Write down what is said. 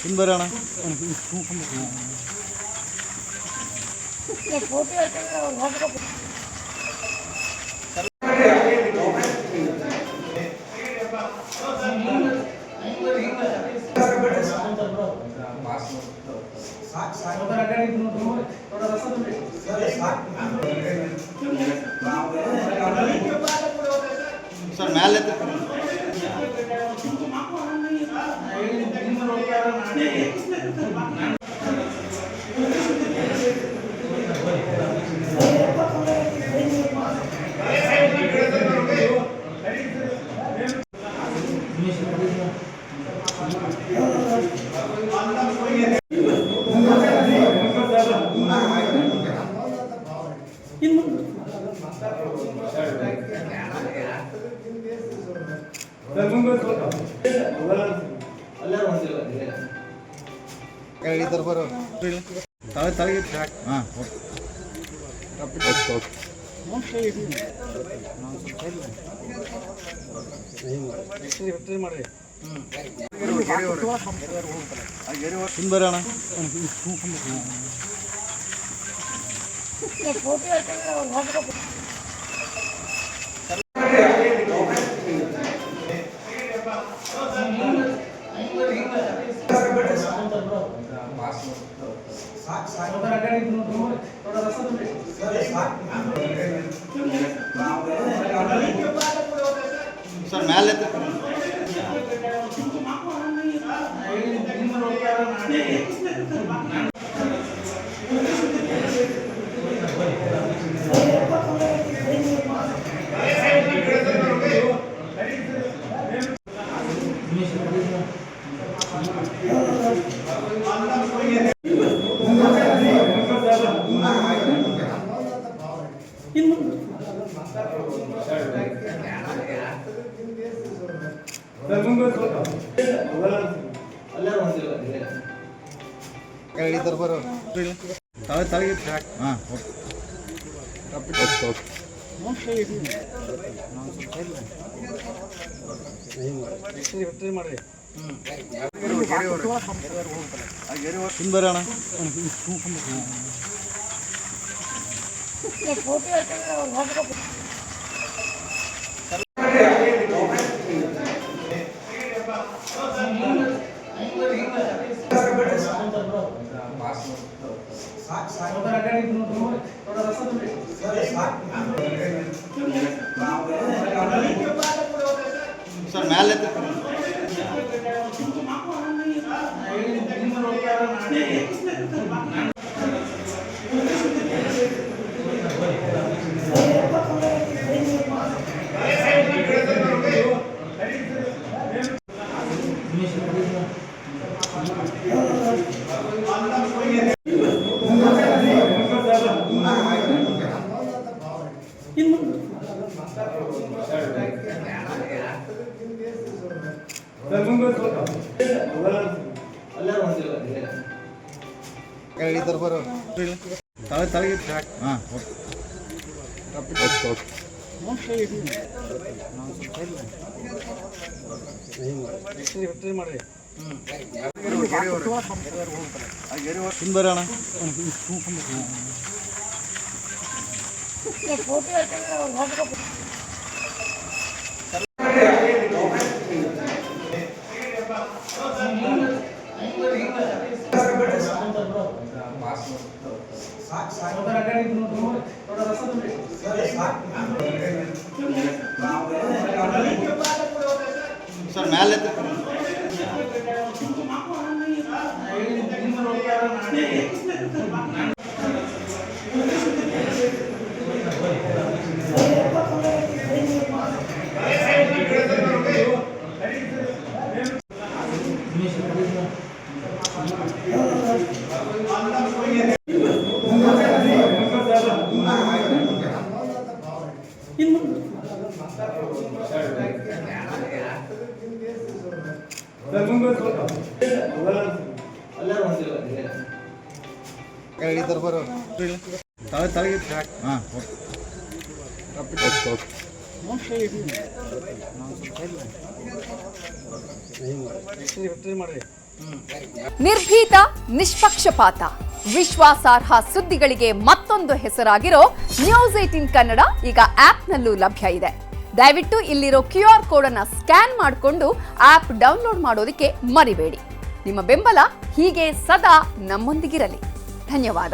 ಸುಂದರಣ sir ಮೇಲೆ ಬರೋ ತಲೆಗೆ ಹಾಂ ಮಾಡಿ ಸುಂದರಣ ಸರ್ ಮೇಲೆ ಬರೋ ತಲೆಗೆ ಹಾಂ ಮಾಡಿ ಸುಂದರಣ ಸರ್ ಮೇಲೆ ಬರೋ ತಲೆಗೆ ಹಾಂ ಮಾಡಿ ಸುಂದರಣ ಸರ್ ಮೇಲೆ ಬರೋ ತಲೆಗೆ ಹಾಂ ನಿರ್ಭೀತ, ನಿಷ್ಪಕ್ಷಪಾತ, ವಿಶ್ವಾಸಾರ್ಹ ಸುದ್ದಿಗಳಿಗೆ ಮತ್ತೊಂದು ಹೆಸರಾಗಿರೋ ನ್ಯೂಸ್18 ಕನ್ನಡ ಈಗ ಆಪ್ನಲ್ಲೂ ಲಭ್ಯ ಇದೆ. ದಯವಿಟ್ಟು ಇಲ್ಲಿರೋ QR ಕೋಡ್ ಅನ್ನು ಸ್ಕ್ಯಾನ್ ಮಾಡಿಕೊಂಡು ಆಪ್ ಡೌನ್ಲೋಡ್ ಮಾಡೋದಕ್ಕೆ ಮರಿಬೇಡಿ. ನಿಮ್ಮ ಬೆಂಬಲ ಹೀಗೆ ಸದಾ ನಮ್ಮೊಂದಿಗಿರಲಿ. ಧನ್ಯವಾದ.